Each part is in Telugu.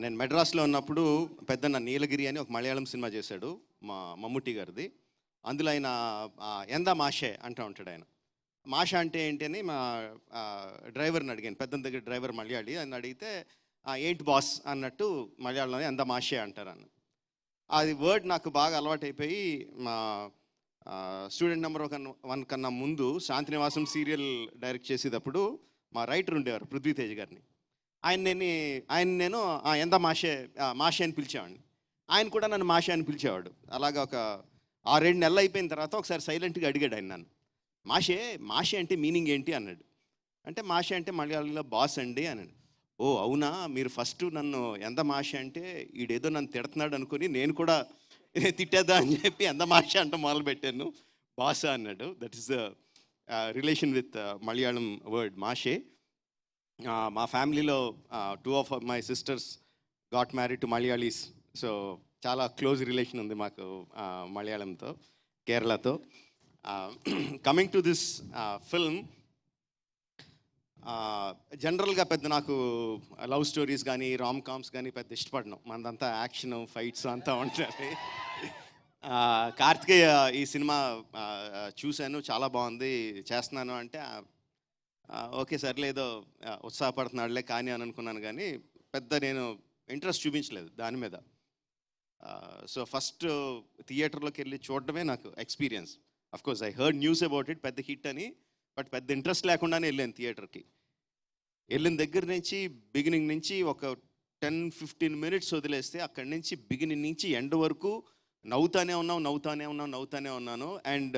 నేను మెడ్రాస్లో ఉన్నప్పుడు పెద్దన్న నీలగిరి అని ఒక మలయాళం సినిమా చేశాడు మా మమ్ముట్టి గారిది. అందులో ఆయన ఎందా మాషే అంటూ ఉంటాడు. ఆయన మాష అంటే ఏంటి అని మా డ్రైవర్ని అడిగాను. పెద్దన్న దగ్గర డ్రైవర్ మలయాళి అని అడిగితే ఏంటి బాస్ అన్నట్టు మలయాళంలో ఎందా మాషే అంటారు అన్న. అది వర్డ్ నాకు బాగా అలవాటైపోయి మా స్టూడెంట్ నెంబర్ 1 కన్నా ముందు శాంతినివాసం సీరియల్ డైరెక్ట్ చేసేటప్పుడు మా రైటర్ ఉండేవారు పృథ్వీతేజ్ గారిని. ఆయన నేను ఎంత మాషే అని పిలిచేవాడిని. ఆయన కూడా నన్ను మాషే అని పిలిచేవాడు. అలాగా ఒక 6-7 నెలలు అయిపోయిన తర్వాత ఒకసారి సైలెంట్గా అడిగాడు ఆయన నన్ను, మాషే అంటే మీనింగ్ ఏంటి అన్నాడు. అంటే మాషే అంటే మలయాళంలో బాస్ అండి అన్నాడు. ఓ అవునా, మీరు ఫస్ట్ నన్ను ఎంత మాషే అంటే ఈడేదో నన్ను తిడుతున్నాడు అనుకుని నేను కూడా తిట్టేద్దా అని చెప్పి ఎంత మాషే అంటే మొదలుపెట్టాను. బాస్ అన్నాడు. That is the relation with Malayalam word మాషే. మా ఫ్యామిలీలో 2 of my sisters got married to Malayalis. So చాలా క్లోజ్ రిలేషన్ ఉంది మాకు మలయాళంతో, కేరళతో. కమింగ్ టు దిస్ ఫిల్మ్, జనరల్గా పెద్ద నాకు లవ్ స్టోరీస్ కానీ రామ్ కామ్స్ కానీ పెద్ద ఇష్టపడను. మనదంతా యాక్షన్ ఫైట్స్ అంతా ఉంటుంది. కార్తికేయ ఈ సినిమా చూశాను, చాలా బాగుంది, చేస్తున్నాను అంటే ఓకే సర్లేదో ఉత్సాహపడుతున్నాడులే కానీ అని అనుకున్నాను. కానీ పెద్ద నేను ఇంట్రెస్ట్ చూపించలేదు దాని మీద. సో ఫస్ట్ థియేటర్లోకి వెళ్ళి చూడడమే నాకు experience. Of course I heard news about it, పెద్ద హిట్ అని, బట్ పెద్ద ఇంట్రెస్ట్ లేకుండానే వెళ్ళాను థియేటర్కి. వెళ్ళిన దగ్గర నుంచి బిగినింగ్ నుంచి ఒక 10-15 minutes వదిలేస్తే అక్కడి నుంచి బిగినింగ్ నుంచి ఎండ్ వరకు నవ్వుతానే ఉన్నాను. అండ్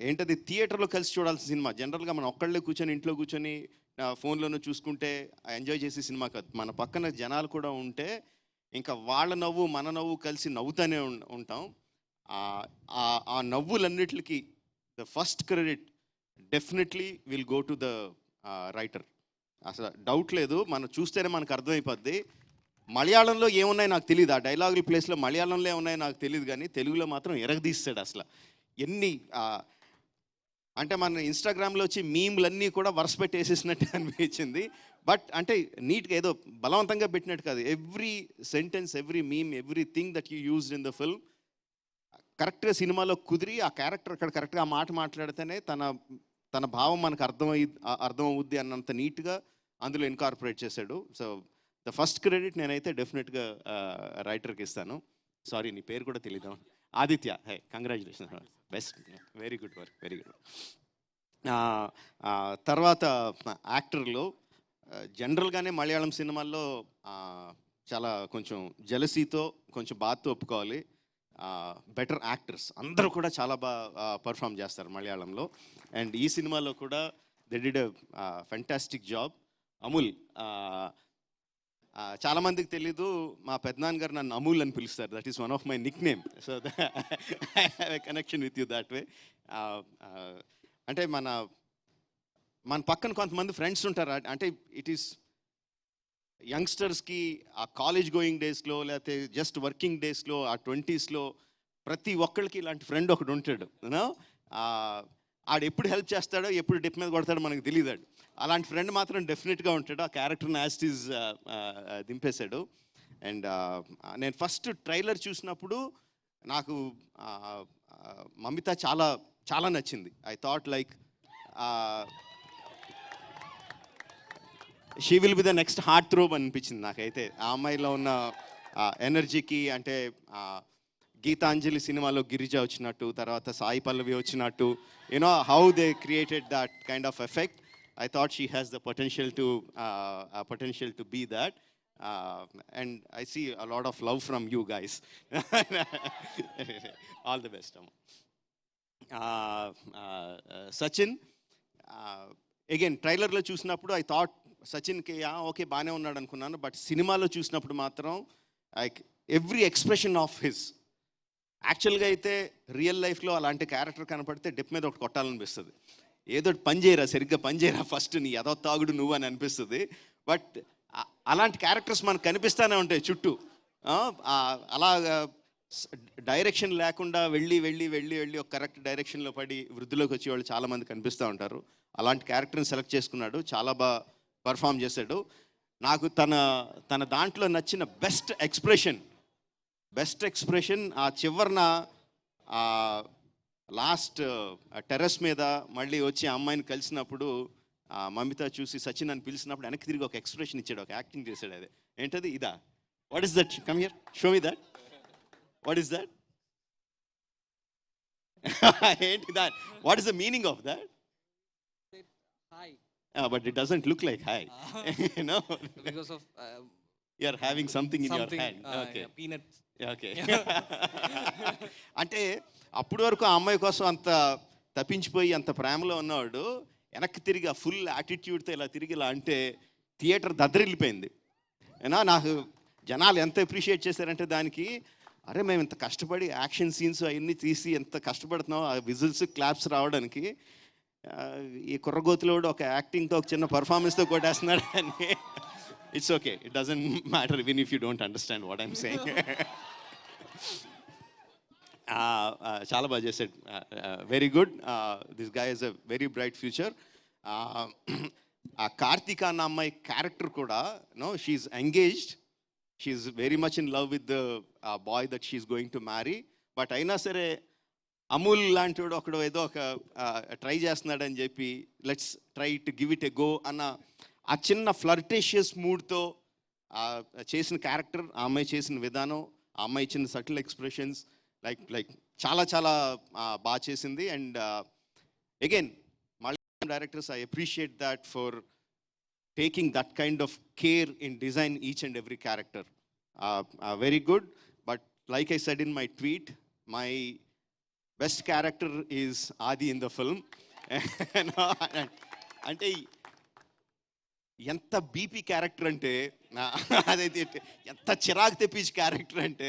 ఏంటది, థియేటర్లో కలిసి చూడాల్సిన సినిమా. జనరల్గా మనం ఒక్కళ్ళే కూర్చొని ఇంట్లో కూర్చొని ఫోన్లోనూ చూసుకుంటే ఎంజాయ్ చేసే సినిమా కాదు. మన పక్కన జనాలు కూడా ఉంటే ఇంకా వాళ్ళ నవ్వు మన నవ్వు కలిసి నవ్వుతానే ఉంటాం. ఆ నవ్వులన్నిటికీ the first credit definitely will go to the writer. అసలు డౌట్ లేదు, మనం చూస్తేనే మనకు అర్థమైపోద్ది. మలయాళంలో ఏమున్నాయి నాకు తెలియదు, ఆ డైలాగుల ప్లేస్లో మలయాళంలో ఏమున్నాయో నాకు తెలియదు, కానీ తెలుగులో మాత్రం ఎరగదీస్తాడు. అసలు ఎన్ని అంటే మన ఇన్స్టాగ్రామ్లో వచ్చి మీమ్లన్నీ కూడా వరుస పెట్టి వేసేసినట్టు అనిపించింది. బట్ అంటే నీట్గా ఏదో బలవంతంగా పెట్టినట్టు కాదు. Every sentence, every meme, everything that you used in the film కరెక్ట్గా సినిమాలో కుదిరి ఆ క్యారెక్టర్ అక్కడ కరెక్ట్గా ఆ మాట మాట్లాడితేనే తన భావం మనకు అర్థమవుద్ది అన్నంత నీట్గా అందులో ఇన్కార్పొరేట్ చేశాడు. సో ద ఫస్ట్ క్రెడిట్ నేనైతే డెఫినెట్గా రైటర్కి ఇస్తాను. సారీ, నీ పేరు కూడా తెలీదు. Aditya, hey congratulation, best, very good work, very good. తర్వాత యాక్టర్లు జనరల్గానే మలయాళం సినిమాల్లో చాలా కొంచెం జెలసీతో, కొంచెం బాధతో ఒప్పుకోవాలి. బెటర్ యాక్టర్స్ అందరూ కూడా చాలా బాగా పర్ఫామ్ చేస్తారు మలయాళంలో. అండ్ ఈ సినిమాలో కూడా they did a fantastic job. Amul, చాలామందికి తెలీదు, మా పెద్దనాన్న గారు నన్ను అమూల్ అని పిలుస్తారు. That is one of my Nick name. So I have a connection with you that way. అంటే మన పక్కన కొంతమంది ఫ్రెండ్స్ ఉంటారు. అంటే ఇట్ ఈస్ యంగ్స్టర్స్కి ఆ కాలేజ్ గోయింగ్ డేస్లో, లేకపోతే జస్ట్ వర్కింగ్ డేస్లో, ఆ 20sలో ప్రతి ఒక్కరికి ఇలాంటి ఫ్రెండ్ ఒకడు ఉంటాడు. యూనో, ఆడు ఎప్పుడు హెల్ప్ చేస్తాడో, ఎప్పుడు డిప్ మీద కొడతాడో మనకు తెలియదు. అలాంటి ఫ్రెండ్ మాత్రం డెఫినెట్గా ఉంటాడు. ఆ క్యారెక్టర్ని యాస్టీజ్ దింపేశాడు. అండ్ నేను ఫస్ట్ ట్రైలర్ చూసినప్పుడు నాకు మమిత చాలా చాలా నచ్చింది. I thought like she will be the next heart throb అనిపించింది నాకైతే. ఆ అమ్మాయిలో ఉన్న ఎనర్జీకి, అంటే గీతాంజలి సినిమాలో గిరిజ వచ్చినట్టు, తర్వాత సాయి పల్లవి వచ్చినట్టు, you know how they created that kind of effect. I thought she has the potential to be that, and I see a lot of love from you guys. All the best. Sachin, again trailer lo chusinapudu I thought Sachin ke okay baane unnadu anukunnanu, but cinema lo chusinapudu matram like every expression of his, యాక్చువల్గా అయితే రియల్ లైఫ్లో అలాంటి క్యారెక్టర్ కనపడితే డిప్ మీద ఒకటి కొట్టాలనిపిస్తుంది. ఏదో పనిచేయరా, సరిగ్గా పనిచేయరా, ఫస్ట్ నీ ఏదో తాగుడు నువ్వు అని అనిపిస్తుంది. బట్ అలాంటి క్యారెక్టర్స్ మనకు కనిపిస్తూనే ఉంటాయి చుట్టూ. అలా డైరెక్షన్ లేకుండా వెళ్ళి ఒక కరెక్ట్ డైరెక్షన్లో పడి వృద్ధిలోకి వచ్చేవాళ్ళు చాలామంది కనిపిస్తూ ఉంటారు. అలాంటి క్యారెక్టర్ని సెలెక్ట్ చేసుకున్నాడు, చాలా బాగా పర్ఫామ్ చేశాడు. నాకు తన దాంట్లో నచ్చిన బెస్ట్ ఎక్స్ప్రెషన్ ఆ చివరిన లాస్ట్ టెర్రస్ మీద మళ్ళీ వచ్చి ఆ అమ్మాయిని కలిసినప్పుడు మమిత చూసి సచిన్ అని పిలిచినప్పుడు వెనక్కి తిరిగి ఒక ఎక్స్ప్రెషన్ ఇచ్చాడు, ఒక యాక్టింగ్ చేశాడు. అదే ఏంటది? ఇదా? What is that? Come here, show me that. What is that? ఏంటి that? What is the meaning of that? Hi. But it doesn't look like hi. No, Because of you are having something in something, your hand. Okay. yeah, peanuts. Okay. అంటే అప్పటి వరకు ఆ అమ్మాయి కోసం అంత తప్పించిపోయి అంత ప్రేమలో ఉన్నవాడు వెనక్కి తిరిగి ఆ ఫుల్ యాటిట్యూడ్తో ఇలా తిరిగి ఇలా అంటే థియేటర్ దద్దరిల్లిపోయింది. ఏనా నాకు జనాలు ఎంత అప్రిషియేట్ చేశారంటే దానికి, అరే మేము ఇంత కష్టపడి యాక్షన్ సీన్స్ అవన్నీ తీసి ఎంత కష్టపడుతున్నాం, ఆ విజిల్స్ క్లాప్స్ రావడానికి, ఈ కుర్రగోతులోడు ఒక యాక్టింగ్తో ఒక చిన్న పర్ఫార్మెన్స్తో కొట్టేస్తున్నాడు అని. It's okay, it doesn't matter even if you don't understand what I'm saying. చాలా బాగా చేశాడు, very good. This guy is a very bright future. ఆ కార్తీక అన్న అమ్మాయి క్యారెక్టర్ కూడా she's engaged, she's very much in love with the boy that she's going to marry. But అయినా సరే అమూల్ లాంటి వాడు ఒకడు ఏదో ఒక ట్రై చేస్తున్నాడని చెప్పి let's try to give it a go అన్న ఆ చిన్న ఫ్లర్టేషియస్ మూడ్తో చేసిన క్యారెక్టర్, ఆ అమ్మాయి చేసిన విధానం, ఆ అమ్మాయి ఇచ్చిన సటిల్ ఎక్స్ప్రెషన్స్, లైక్ చాలా చాలా బాగా చేసింది. And again Malayalam directors, I appreciate that for taking that kind of care in design each and every character. Very good. But like I said in my tweet, my best character is ఆది ఇన్ ద ఫిల్మ్. అంటే ఎంత బీపీ క్యారెక్టర్ అంటే, అదైతే ఎంత చిరాకు తెప్పించి క్యారెక్టర్ అంటే,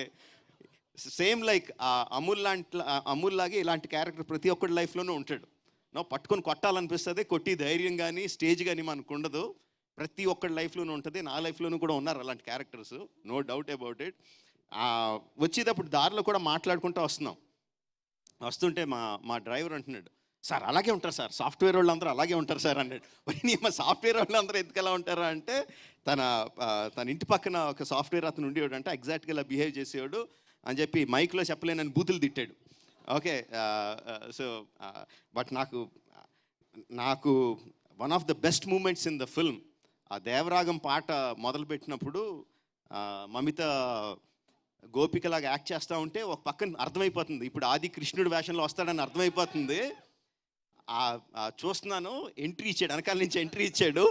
సేమ్ లైక్ అమూల్ లాగే ఇలాంటి క్యారెక్టర్ ప్రతి ఒక్కటి లైఫ్లోనూ ఉంటాడు. పట్టుకొని కొట్టాలనిపిస్తుంది, కొట్టి ధైర్యం కానీ స్టేజ్ కానీ మనకు ఉండదు. ప్రతి ఒక్కటి లైఫ్లోనూ ఉంటుంది. నా లైఫ్లోనూ కూడా ఉన్నారు అలాంటి characters, no doubt about it. వచ్చేటప్పుడు దారిలో కూడా మాట్లాడుకుంటూ వస్తుంటే మా డ్రైవర్ అంటున్నాడు, సార్ అలాగే ఉంటారు సార్, సాఫ్ట్వేర్ వాళ్ళు అందరూ అలాగే ఉంటారు సార్ అన్నాడు. మా సాఫ్ట్వేర్ వాళ్ళు అందరూ ఎందుకు ఎలా ఉంటారా అంటే, తన ఇంటి పక్కన ఒక సాఫ్ట్వేర్ అతను ఉండేవాడు అంటే ఎగ్జాక్ట్గా ఇలా బిహేవ్ చేసేవాడు అని చెప్పి మైక్లో చెప్పలేనని బూతులు తిట్టాడు. ఓకే. సో బట్ నాకు one of the best moments in the film, ఆ దేవరాగం పాట మొదలుపెట్టినప్పుడు మమిత గోపికలాగా యాక్ట్ చేస్తూ ఉంటే ఒక పక్కన అర్థమైపోతుంది ఇప్పుడు ఆది కృష్ణుడి వేషంలో వస్తాడని అర్థమైపోతుంది. చూస్తున్నాను, ఎంట్రీ ఇచ్చాడు, వెనకాల నుంచి ఎంట్రీ ఇచ్చాడు.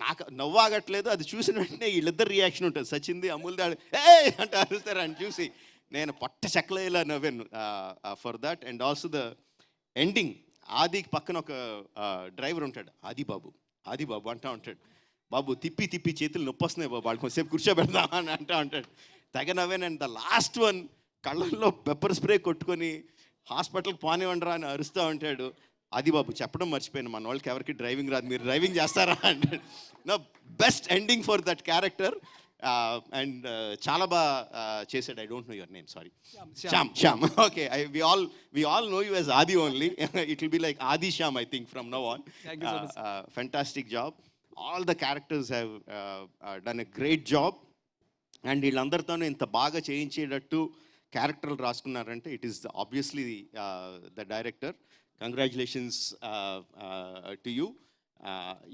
నాకు నవ్వాగట్లేదు. అది చూసిన వెంటనే వీళ్ళిద్దరు రియాక్షన్ ఉంటుంది, సచింది అమూల్ది. ఏ అంటే అరుస్తారు అని చూసి నేను పట్ట చెక్కలేలా నవ్వాను for that. And also the ending, ఆదికి పక్కన ఒక డ్రైవర్ ఉంటాడు, ఆది బాబు అంటూ ఉంటాడు. బాబు తిప్పి చేతులు నొప్పి వస్తున్నాయి బాబు, వాళ్ళు కొంచెంసేపు కూర్చోబెడదామని అంటూ ఉంటాడు. తెగ నవ్వాను. అండ్ ద లాస్ట్ వన్ కళ్ళల్లో పెప్పర్ స్ప్రే కొట్టుకొని హాస్పిటల్కి పోనివ్వండిరా అని అరుస్తూ ఉంటాడు. అది బాబు చెప్పడం మర్చిపోయాను, మన వాళ్ళకి ఎవరికి డ్రైవింగ్ రాదు, మీరు డ్రైవింగ్ చేస్తారా అంటాడు. No best ending for that character. And చాలా బాగా చేశాడు. I don't know your name, sorry. Shyam. Okay, we all know you as Adi only. It will be like Adi Shyam, I think, from now on. Thank you so much. Fantastic job. All the characters have done a great job. And వీళ్ళందరితోనూ ఇంత బాగా చేయించేటట్టు క్యారెక్టర్లు రాసుకున్నారంటే it is obviously the director. Congratulations to you.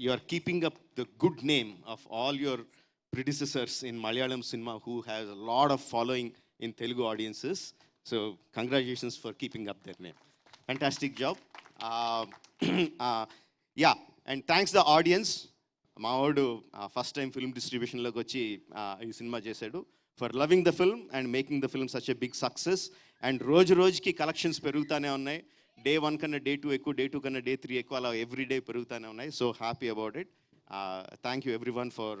You are keeping up the good name of all your predecessors in Malayalam cinema who has a lot of following in Telugu audiences. So congratulations for keeping up their name. Fantastic job. Yeah, and thanks the audience. మా వాడు ఫస్ట్ టైం ఫిల్మ్ డిస్ట్రిబ్యూషన్లోకి వచ్చి ఈ సినిమా చేశాడు. For loving the film and making the film such a big success. And రోజుకి కలెక్షన్స్ పెరుగుతూనే ఉన్నాయి. Day 1 కన్నా Day 2 ఎక్కువ, Day 2 కన్నా Day 3 ఎక్కువ, అలా ఎవ్రీ డే పెరుగుతూనే ఉన్నాయి. So happy about it. Thank you everyone for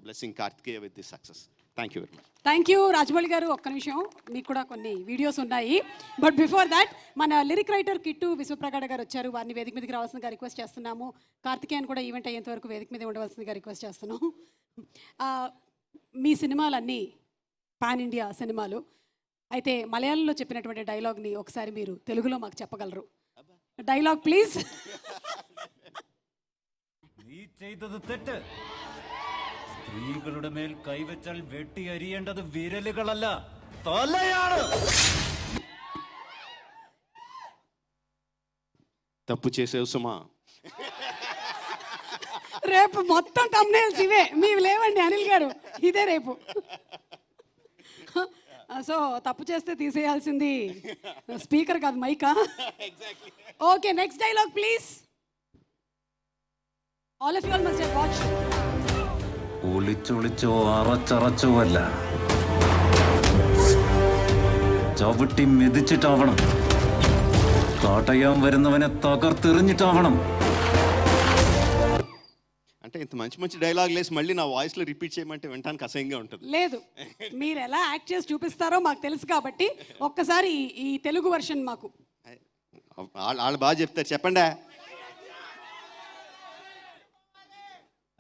blessing Karthikeya with this success. Thank you very much. Thank you Rajamouli garu. ఒక్క నిమిషం, మీకు కూడా కొన్ని వీడియోస్ ఉన్నాయి. బట్ బిఫోర్ దాట్ మన లిరిక్ రైటర్ కిట్టు విశ్వప్రకాడ గారు వచ్చారు. వారిని వేదిక మీదకి రావాల్సిందిగా రిక్వెస్ట్ చేస్తున్నాము. కార్తికేయన్ కూడా ఈవెంట్ అయ్యేంత వరకు వేదిక మీద ఉండవలసిందిగా రిక్వెస్ట్ చేస్తున్నాం. మీ సినిమాలన్నీ పాన్ ఇండియా సినిమాలు అయితే మలయాళంలో చెప్పినటువంటి డైలాగ్ని ఒకసారి మీరు తెలుగులో మాకు చెప్పగలరు? Dialogue please. നീ ചെയ്തത് തെറ്റ്, സ്ത്രീകളുടെ മേൽ കൈവച്ചാൽ വെട്ടി അരിയേണ്ടത് വിരലുകളല്ല, തലയാണ്. తప్పు చేసేవు సుమా. రేపు మొత్తం thumbnails ఇవే మీవి లేవండి అనిల్ గారు, ఇదే రేపు. సో తప్పు చేస్తే తీసేయాల్సింది స్పీకర్ కాదు, మైకా. Okay, next dialogue please. All of you all must have watched. ഒളിച്ചൊളിച്ചോ അറച്ചറച്ചോ അല്ല, ചവിട്ടി മെതിച്ചിട്ടാവണം. കാട്ടയാൻ വരുന്നവനെ തകർത്തെറിഞ്ഞിട്ടാവണം. అంటే ఇంత మంచి మంచి డైలాగ్ లేసి మళ్ళీ నా వాయిస్లో రిపీట్ చేయమంటే వినడానికి అసహ్యంగా ఉంటుంది. లేదు, మీరు ఎలా యాక్ట్ చేసి చూపిస్తారో మాకు తెలుసు కాబట్టి ఒక్కసారి ఈ తెలుగు వర్షన్ మాకు. వాళ్ళు బాగా చెప్తారు, చెప్పండి.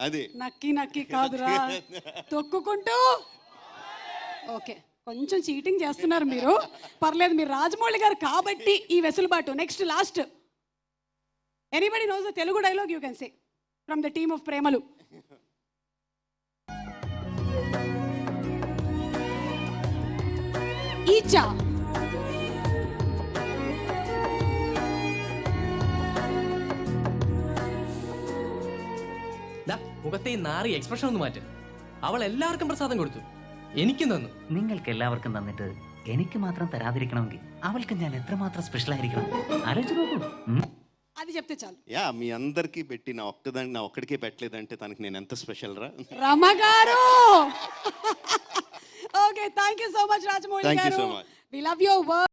అది నక్కి నక్కి కాదురా, తొక్కుకుంటూ. ఓకే, కొంచెం చీటింగ్ చేస్తున్నారు మీరు, పర్లేదు, మీరు రాజమౌళి గారు కాబట్టి ఈ వెసులుబాటు. Next last, anybody knows the Telugu dialogue you can say from the team of ప్రేమలు. ఈచా. മുഖത്തെ ഈ നാറി എക്സ്പ്രഷൻ ഒന്ന് മാറ്റ്. അവൾ എല്ലാവർക്കും പ്രസാദം കൊടുത്തു, എനിക്കും തന്നു. നിങ്ങൾക്ക് എല്ലാവർക്കും തന്നിട്ട് എനിക്ക് മാത്രം തരാതിരിക്കണമെങ്കിൽ അവൾക്ക് ഞാൻ എത്രമാത്രം സ്പെഷ്യൽ ആയിരിക്കണം ആലോചിച്ച് നോക്കൂ. అది చెప్తే చాలు. యా, మీ అందరికీ పెట్టి నా ఒక్కడికే పెట్టలేదంటే తనకి నేను ఎంత స్పెషల్ రా. Rama garu. Okay, thank you so much Rajamouli Thank you garu. so much. We love your work.